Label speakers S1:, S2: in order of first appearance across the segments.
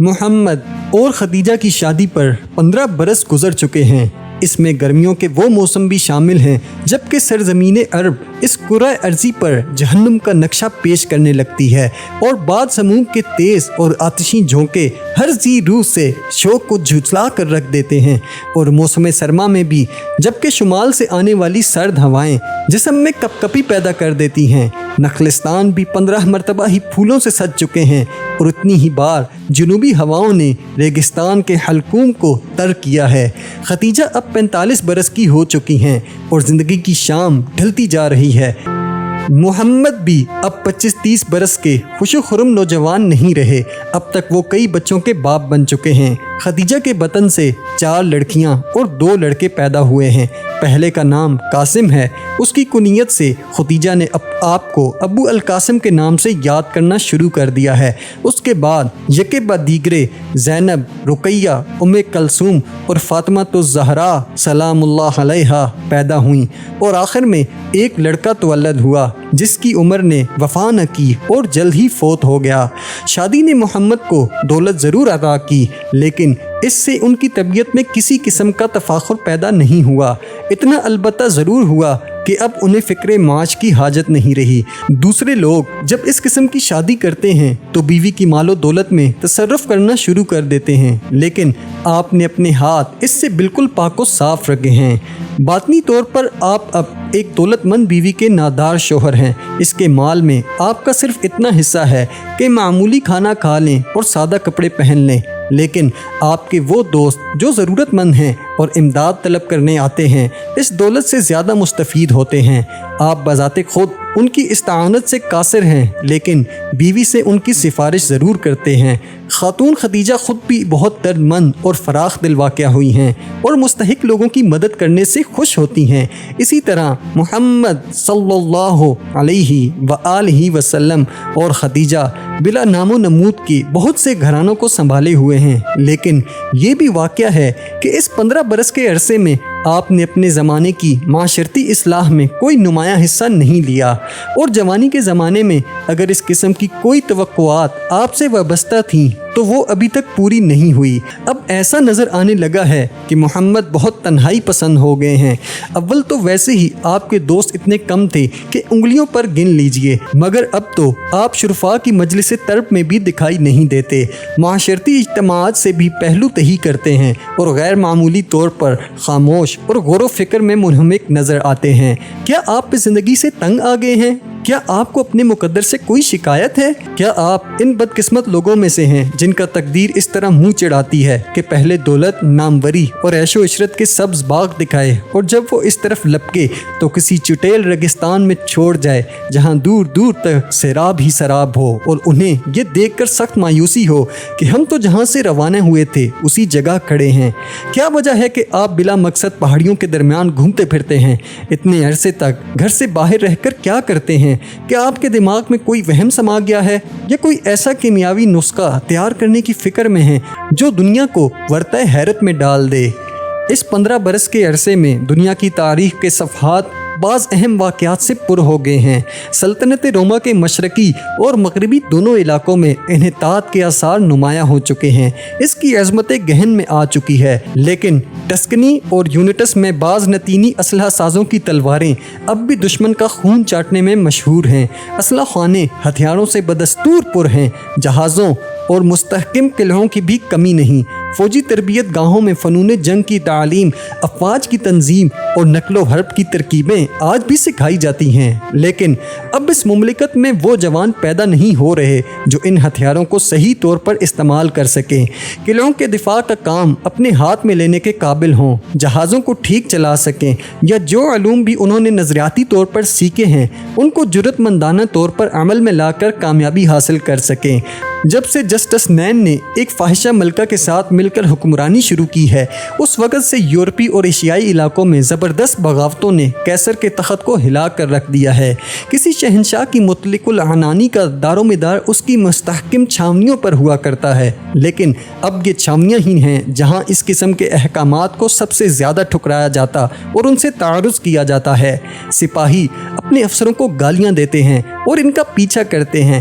S1: محمد اور خدیجہ کی شادی پر 15 برس گزر چکے ہیں۔ اس میں گرمیوں کے وہ موسم بھی شامل ہیں جبکہ سرزمین عرب اس کرۂ ارضی پر جہنم کا نقشہ پیش کرنے لگتی ہے اور بعد سموم کے تیز اور آتشی جھونکے ہر ذی روح سے شوق کو جھلسا کر رکھ دیتے ہیں، اور موسم سرما میں بھی جبکہ شمال سے آنے والی سرد ہوائیں جسم میں کپ کپی پیدا کر دیتی ہیں۔ نخلستان بھی 15 مرتبہ ہی پھولوں سے سج چکے ہیں، اور اتنی ہی بار جنوبی ہواؤں نے ریگستان کے حلقوم کو ترک کیا ہے۔ خدیجہ اب 45 برس کی ہو چکی ہیں اور زندگی کی شام ڈھلتی جا رہی ہے۔ محمد بھی اب 25-30 برس کے خوش و خرم نوجوان نہیں رہے، اب تک وہ کئی بچوں کے باپ بن چکے ہیں۔ خدیجہ کے بطن سے 4 لڑکیاں اور 2 لڑکے پیدا ہوئے ہیں۔ پہلے کا نام قاسم ہے، اس کی کنیت سے خدیجہ نے آپ کو ابو القاسم کے نام سے یاد کرنا شروع کر دیا ہے۔ اس کے بعد یکے بعد دیگرے زینب، رقیہ، ام کلثوم اور فاطمہ الزہراء سلام اللہ علیہا پیدا ہوئیں، اور آخر میں ایک لڑکا تولد ہوا جس کی عمر نے وفا نہ کی اور جلد ہی فوت ہو گیا۔ شادی نے محمد کو دولت ضرور عطا کی، لیکن اس سے ان کی طبیعت میں کسی قسم کا تفاخر پیدا نہیں ہوا۔ اتنا البتہ ضرور ہوا کہ اب انہیں فکر معاش کی حاجت نہیں رہی۔ دوسرے لوگ جب اس قسم کی شادی کرتے ہیں تو بیوی کی مال و دولت میں تصرف کرنا شروع کر دیتے ہیں، لیکن آپ نے اپنے ہاتھ اس سے بالکل پاک و صاف رکھے ہیں۔ باطنی طور پر آپ اب ایک دولت مند بیوی کے نادار شوہر ہیں۔ اس کے مال میں آپ کا صرف اتنا حصہ ہے کہ معمولی کھانا کھا لیں اور سادہ کپڑے پہن لیں، لیکن آپ کے وہ دوست جو ضرورت مند ہیں اور امداد طلب کرنے آتے ہیں اس دولت سے زیادہ مستفید ہوتے ہیں۔ آپ بذات خود ان کی استعانت سے قاصر ہیں، لیکن بیوی سے ان کی سفارش ضرور کرتے ہیں۔ خاتون خدیجہ خود بھی بہت درد مند اور فراخ دل واقع ہوئی ہیں اور مستحق لوگوں کی مدد کرنے سے خوش ہوتی ہیں۔ اسی طرح محمد صلی اللہ علیہ وآلہ وسلم اور خدیجہ بلا نام و نمود کے بہت سے گھرانوں کو سنبھالے ہوئے ہیں، لیکن یہ بھی واقعہ ہے کہ اس 15 برس کے عرصے میں آپ نے اپنے زمانے کی معاشرتی اصلاح میں کوئی نمایاں حصہ نہیں لیا، اور جوانی کے زمانے میں اگر اس قسم کی کوئی توقعات آپ سے وابستہ تھیں تو وہ ابھی تک پوری نہیں ہوئی۔ اب ایسا نظر آنے لگا ہے کہ محمد بہت تنہائی پسند ہو گئے ہیں۔ اول تو ویسے ہی آپ کے دوست اتنے کم تھے کہ انگلیوں پر گن لیجئے، مگر اب تو آپ شرفاء کی مجلس طرب میں بھی دکھائی نہیں دیتے، معاشرتی اجتماعات سے بھی پہلو تہی کرتے ہیں اور غیر معمولی طور پر خاموش اور غور و فکر میں منہمک نظر آتے ہیں۔ کیا آپ اس زندگی سے تنگ آ گئے ہیں؟ کیا آپ کو اپنے مقدر سے کوئی شکایت ہے؟ کیا آپ ان بدقسمت لوگوں میں سے ہیں جن کا تقدیر اس طرح منہ چڑھاتی ہے کہ پہلے دولت، ناموری اور عیش و عشرت کے سبز باغ دکھائے، اور جب وہ اس طرف لپکے تو کسی چٹیل ریگستان میں چھوڑ جائے جہاں دور دور تک سراب ہی سراب ہو، اور انہیں یہ دیکھ کر سخت مایوسی ہو کہ ہم تو جہاں سے روانہ ہوئے تھے اسی جگہ کھڑے ہیں؟ کیا وجہ ہے کہ آپ بلا مقصد پہاڑیوں کے درمیان گھومتے پھرتے ہیں؟ اتنے عرصے تک گھر سے باہر رہ کر کیا کرتے ہیں؟ کیا آپ کے دماغ میں کوئی وہم سما گیا ہے، یا کوئی ایسا کیمیاوی نسخہ تیار کرنے کی فکر میں ہیں جو دنیا کو ورطہ حیرت میں ڈال دے؟ اس 15 برس کے عرصے میں دنیا کی تاریخ کے صفحات بعض اہم واقعات سے پر ہو گئے ہیں۔ سلطنت روما کے مشرقی اور مغربی دونوں علاقوں میں انحطاط کے آثار نمایاں ہو چکے ہیں، اس کی عظمت گہن میں آ چکی ہے، لیکن ٹسکنی اور یونٹس میں بعض نتینی اسلحہ سازوں کی تلواریں اب بھی دشمن کا خون چاٹنے میں مشہور ہیں۔ اسلحہ خانے ہتھیاروں سے بدستور پر ہیں، جہازوں اور مستحکم قلعوں کی بھی کمی نہیں۔ فوجی تربیت گاہوں میں فنون جنگ کی تعلیم، افواج کی تنظیم اور نقل و حرب کی ترکیبیں آج بھی سکھائی جاتی ہیں، لیکن اب اس مملکت میں وہ جوان پیدا نہیں ہو رہے جو ان ہتھیاروں کو صحیح طور پر استعمال کر سکیں، قلعوں کے دفاع کا کام اپنے ہاتھ میں لینے کے قابل ہوں، جہازوں کو ٹھیک چلا سکیں، یا جو علوم بھی انہوں نے نظریاتی طور پر سیکھے ہیں ان کو جرأت مندانہ طور پر عمل میں لا کر کامیابی حاصل کر سکیں۔ جب سے جسٹس نین نے ایک فاحشہ ملکہ کے ساتھ مل کر حکمرانی شروع کی ہے، اس وقت سے یورپی اور ایشیائی علاقوں میں زبردست بغاوتوں نے قیصر کے تخت کو ہلا کر رکھ دیا ہے۔ کسی شہنشاہ کی مطلق العنانی کا دار و مدار اس کی مستحکم چھاونیوں پر ہوا کرتا ہے، لیکن اب یہ چھاونیاں ہی ہیں جہاں اس قسم کے احکامات کو سب سے زیادہ ٹھکرایا جاتا اور ان سے تعارض کیا جاتا ہے۔ سپاہی اپنے افسروں کو گالیاں دیتے ہیں اور ان کا پیچھا کرتے ہیں،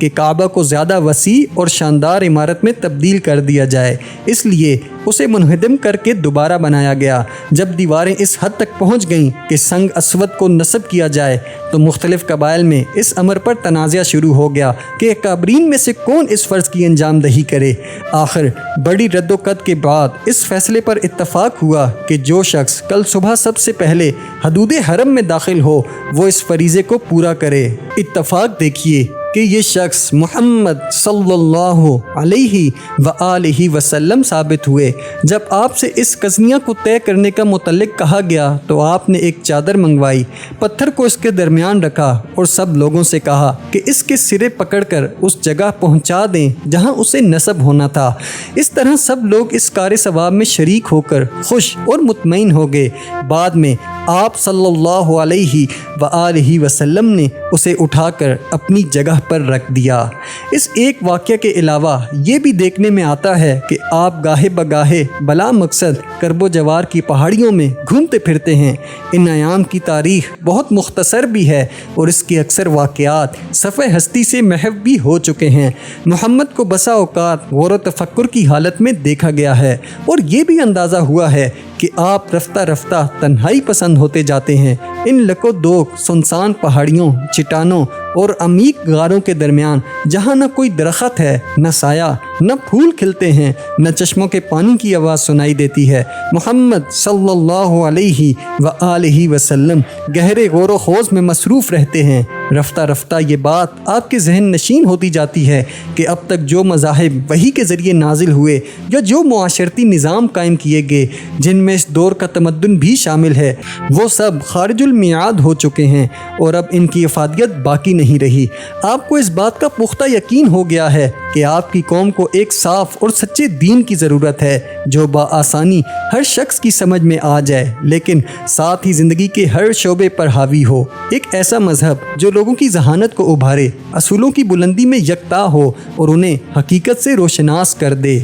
S1: کہ کعبہ کو زیادہ وسیع اور شاندار عمارت میں تبدیل کر دیا جائے، اس لیے اسے منہدم کر کے دوبارہ بنایا گیا۔ جب دیواریں اس حد تک پہنچ گئیں کہ سنگ اسود کو نصب کیا جائے تو مختلف قبائل میں اس امر پر تنازع شروع ہو گیا کہ اکابرین میں سے کون اس فرض کی انجام دہی کرے۔ آخر بڑی رد و قد کے بعد اس فیصلے پر اتفاق ہوا کہ جو شخص کل صبح سب سے پہلے حدود حرم میں داخل ہو وہ اس فریضے کو پورا کرے۔ اتفاق دیکھیے کہ یہ شخص محمد صلی اللہ علیہ وآلہ وسلم ثابت ہوئے۔ جب آپ سے اس قزنیہ کو طے کرنے کا متعلق کہا گیا تو آپ نے ایک چادر منگوائی، پتھر کو اس کے درمیان رکھا اور سب لوگوں سے کہا کہ اس کے سرے پکڑ کر اس جگہ پہنچا دیں جہاں اسے نصب ہونا تھا۔ اس طرح سب لوگ اس کار ثواب میں شریک ہو کر خوش اور مطمئن ہو گئے۔ بعد میں آپ صلی اللہ علیہ وآلہ وسلم نے اسے اٹھا کر اپنی جگہ پر رکھ دیا۔ اس ایک واقعہ کے علاوہ یہ بھی دیکھنے میں آتا ہے کہ آپ گاہے بگاہے بلا مقصد کرب و جوار کی پہاڑیوں میں گھومتے پھرتے ہیں۔ ان ایام کی تاریخ بہت مختصر بھی ہے اور اس کے اکثر واقعات صفحہ ہستی سے محو بھی ہو چکے ہیں۔ محمد کو بسا اوقات غور و تفکر کی حالت میں دیکھا گیا ہے اور یہ بھی اندازہ ہوا ہے کہ آپ رفتہ رفتہ تنہائی پسند ہوتے جاتے ہیں۔ ان لک و دوک سنسان پہاڑیوں، چٹانوں اور عمیق غاروں کے درمیان جہاں نہ کوئی درخت ہے، نہ سایہ، نہ پھول کھلتے ہیں، نہ چشموں کے پانی کی آواز سنائی دیتی ہے، محمد صلی اللہ علیہ وآلہ وسلم گہرے غور و خوض میں مصروف رہتے ہیں۔ رفتہ رفتہ یہ بات آپ کے ذہن نشین ہوتی جاتی ہے کہ اب تک جو مذاہب وحی کے ذریعے نازل ہوئے یا جو معاشرتی نظام قائم کیے گئے جن میں اس دور کا تمدن بھی شامل ہے، وہ سب خارج المیعاد ہو چکے ہیں اور اب ان کی افادیت باقی نہیں رہی۔ آپ کو اس بات کا پختہ یقین ہو گیا ہے کہ آپ کی قوم کو ایک صاف اور سچے دین کی ضرورت ہے جو بآسانی ہر شخص کی سمجھ میں آ جائے لیکن ساتھ ہی زندگی کے ہر شعبے پر حاوی ہو، ایک ایسا مذہب جو لوگوں کی ذہانت کو ابھارے، اصولوں کی بلندی میں یکتا ہو اور انہیں حقیقت سے روشناس کر دے۔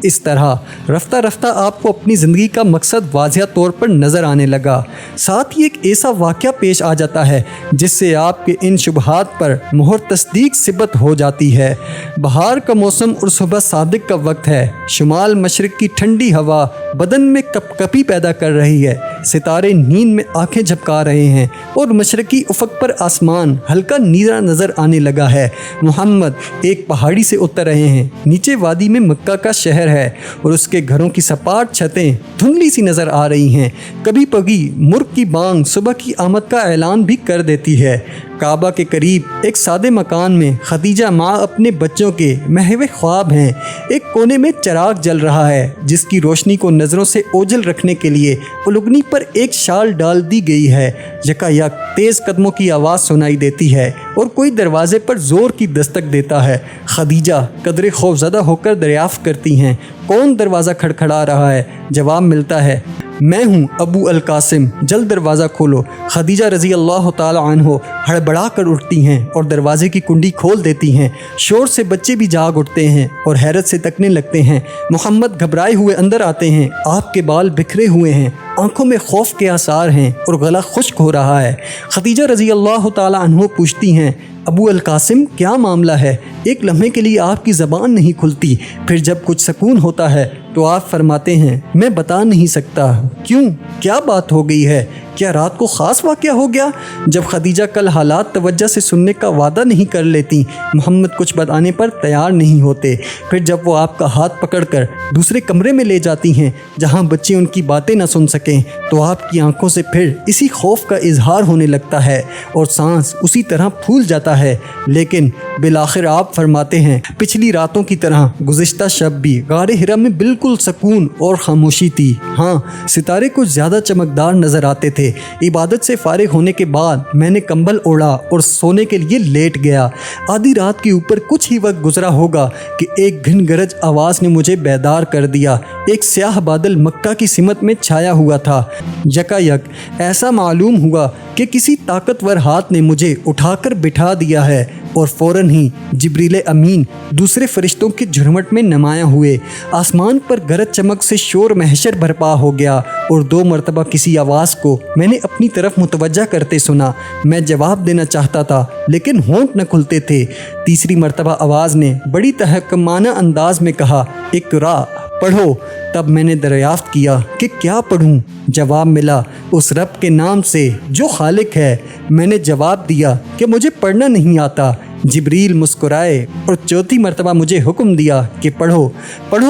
S1: اس طرح رفتہ رفتہ آپ کو اپنی زندگی کا مقصد واضح طور پر نظر آنے لگا۔ ساتھ ہی ایک ایسا واقعہ پیش آ جاتا ہے جس سے آپ کے ان شبہات پر مہر تصدیق ثبت ہو جاتی ہے۔ بہار کا موسم اور صبح صادق کا وقت ہے۔ شمال مشرق کی ٹھنڈی ہوا بدن میں کپ کپی پیدا کر رہی ہے، ستارے نیند میں آنکھیں جھپکا رہے ہیں اور مشرقی افق پر آسمان ہلکا نیلا نظر آنے لگا ہے۔ محمد ایک پہاڑی سے اتر رہے ہیں۔ نیچے وادی میں مکہ کا شہر ہے اور اس کے گھروں کی سپاٹ چھتیں دھندلی سی نظر آ رہی ہیں۔ کبھی کبھی مرغ کی بانگ صبح کی آمد کا اعلان بھی کر دیتی ہے۔ کعبہ کے قریب ایک سادے مکان میں خدیجہ ماں اپنے بچوں کے محو خواب ہیں۔ ایک کونے میں چراغ جل رہا ہے جس کی روشنی کو نظروں سے اوجھل رکھنے کے لیے الگنی پر ایک شال ڈال دی گئی ہے۔ یکا یک تیز قدموں کی آواز سنائی دیتی ہے اور کوئی دروازے پر زور کی دستک دیتا ہے۔ خدیجہ قدرے خوفزدہ ہو کر دریافت کرتی ہیں، کون دروازہ کھڑکھڑا رہا ہے؟ جواب ملتا ہے، میں ہوں ابو القاسم، جلد دروازہ کھولو۔ خدیجہ رضی اللہ تعالی عنہ ہڑبڑا کر اٹھتی ہیں اور دروازے کی کنڈی کھول دیتی ہیں۔ شور سے بچے بھی جاگ اٹھتے ہیں اور حیرت سے تکنے لگتے ہیں۔ محمد گھبرائے ہوئے اندر آتے ہیں۔ آپ کے بال بکھرے ہوئے ہیں، آنکھوں میں خوف کے آثار ہیں اور گلا خشک ہو رہا ہے۔ خدیجہ رضی اللہ تعالی عنہ پوچھتی ہیں، ابو القاسم کیا معاملہ ہے؟ ایک لمحے کے لیے آپ کی زبان نہیں کھلتی، پھر جب کچھ سکون ہوتا ہے تو آپ فرماتے ہیں، میں بتا نہیں سکتا۔ کیوں؟ کیا بات ہو گئی ہے؟ کیا رات کو خاص واقعہ ہو گیا؟ جب خدیجہ کل حالات توجہ سے سننے کا وعدہ نہیں کر لیتی، محمد کچھ بتانے پر تیار نہیں ہوتے۔ پھر جب وہ آپ کا ہاتھ پکڑ کر دوسرے کمرے میں لے جاتی ہیں جہاں بچے ان کی باتیں نہ سن سکیں تو آپ کی آنکھوں سے پھر اسی خوف کا اظہار ہونے لگتا ہے اور سانس اسی طرح پھول جاتا ہے۔ لیکن بالآخر آپ فرماتے ہیں، پچھلی راتوں کی طرح گزشتہ شب بھی غار حرا میں بالکل سکون اور خاموشی تھی۔ ہاں، ستارے کچھ زیادہ چمکدار نظر آتے تھے۔ عبادت سے فارغ ہونے کے بعد میں نے کمبل اوڑھا اور سونے کے لیے لیٹ گیا۔ آدھی رات کے اوپر کچھ ہی وقت گزرا ہوگا کہ ایک گھن گرج آواز نے مجھے بیدار کر دیا۔ ایک سیاہ بادل مکہ کی سمت میں چھایا ہوا تھا۔ یکا یک ایسا معلوم ہوا کہ کسی طاقتور ہاتھ نے مجھے اٹھا کر بٹھا دیا ہے۔ اور فوراً ہی جبریل امین دوسرے فرشتوں کے جھرمٹ میں نمایاں ہوئے۔ آسمان پر گرج چمک سے شور محشر برپا ہو گیا اور 2 مرتبہ کسی آواز کو میں نے اپنی طرف متوجہ کرتے سنا۔ میں جواب دینا چاہتا تھا لیکن ہونٹ نہ کھلتے تھے۔ تیسری مرتبہ آواز نے بڑی تحکمانہ انداز میں کہا، اقرا، پڑھو۔ تب میں نے دریافت کیا کہ کیا پڑھوں؟ جواب ملا، اس رب کے نام سے جو خالق ہے۔ میں نے جواب دیا کہ مجھے پڑھنا نہیں آتا۔ جبریل مسکرائے اور 4تھی مرتبہ مجھے حکم دیا کہ پڑھو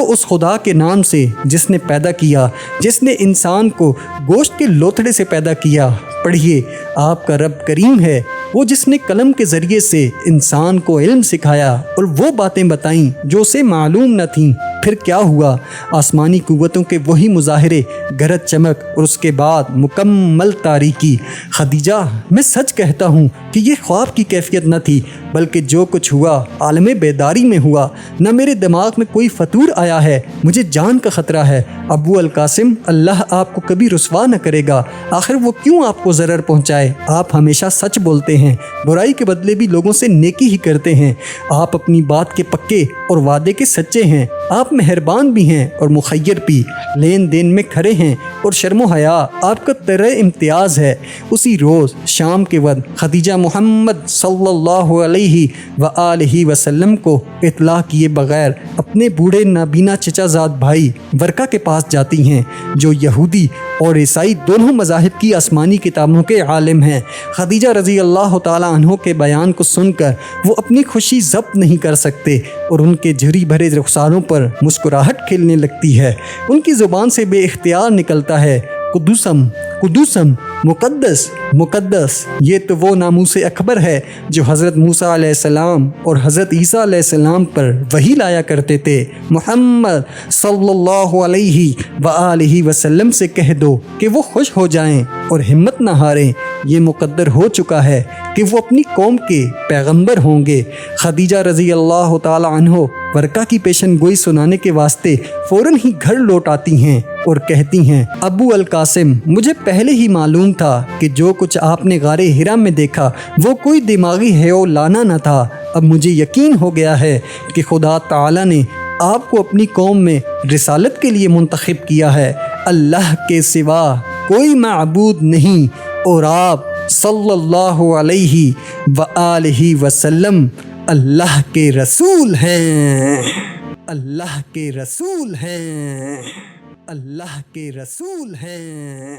S1: اس خدا کے نام سے جس نے پیدا کیا، جس نے انسان کو گوشت کے لوتھڑے سے پیدا کیا۔ پڑھیے، آپ کا رب کریم ہے، وہ جس نے قلم کے ذریعے سے انسان کو علم سکھایا اور وہ باتیں بتائیں جو اسے معلوم نہ تھیں۔ پھر کیا ہوا؟ آسمانی قوتوں کے وہی مظاہرے، گرج چمک اور اس کے بعد مکمل تاریکی۔ خدیجہ، میں سچ کہتا ہوں کہ یہ خواب کی کیفیت نہ تھی، بلکہ جو کچھ ہوا عالم بیداری میں ہوا۔ نہ میرے دماغ میں کوئی فطور آیا ہے، مجھے جان کا خطرہ ہے۔ ابو القاسم، اللہ آپ کو کبھی رسوا نہ کرے گا۔ آخر وہ کیوں آپ کو ضرر پہنچائے؟ آپ ہمیشہ سچ بولتے ہیں، برائی کے بدلے بھی لوگوں سے نیکی ہی کرتے ہیں۔ آپ اپنی بات کے پکے اور وعدے کے سچے ہیں۔ آپ مہربان بھی ہیں اور مخیر بھی، لین دین میں کھرے ہیں اور شرم و حیا آپ کا ترہ امتیاز ہے۔ اسی روز شام کے وقت خدیجہ محمد صلی اللہ علیہ وآلہ وسلم کو اطلاع کیے بغیر اپنے بوڑھے نابینا چچا زاد بھائی ورقہ کے پاس جاتی ہیں، جو یہودی اور عیسائی دونوں مذاہب کی آسمانی کتابوں کے عالم ہیں۔ خدیجہ رضی اللہ تعالیٰ عنہ کے بیان کو سن کر وہ اپنی خوشی ضبط نہیں کر سکتے اور ان کے جھری بھرے رخساروں پر مسکراہٹ کھیلنے لگتی ہے۔ ان کی زبان سے بے اختیار نکلتا ہے، قدوسم قدوسم، مقدس مقدس۔ یہ تو وہ ناموس اکبر ہے جو حضرت موسیٰ علیہ السلام اور حضرت عیسیٰ علیہ السلام پر وحی لایا کرتے تھے۔ محمد صلی اللہ علیہ وآلہ وسلم سے کہہ دو کہ وہ خوش ہو جائیں اور ہمت نہ ہاریں۔ یہ مقدر ہو چکا ہے کہ وہ اپنی قوم کے پیغمبر ہوں گے۔ خدیجہ رضی اللہ تعالی عنہ ورقہ کی پیشن گوئی سنانے کے واسطے فوراً ہی گھر لوٹ آتی ہیں اور کہتی ہیں، ابو القاسم، مجھے پہلے ہی معلوم تھا کہ جو کچھ آپ نے غار حرا میں دیکھا وہ کوئی دماغی ہیو لانا نہ تھا۔ اب مجھے یقین ہو گیا ہے کہ خدا تعالی نے آپ کو اپنی قوم میں رسالت کے لیے منتخب کیا ہے۔ اللہ کے سوا کوئی معبود نہیں اور آپ صلی اللہ علیہ وآلہ وسلم اللہ کے رسول ہیں۔ اللہ کے رسول ہیں۔ اللہ کے رسول ہیں۔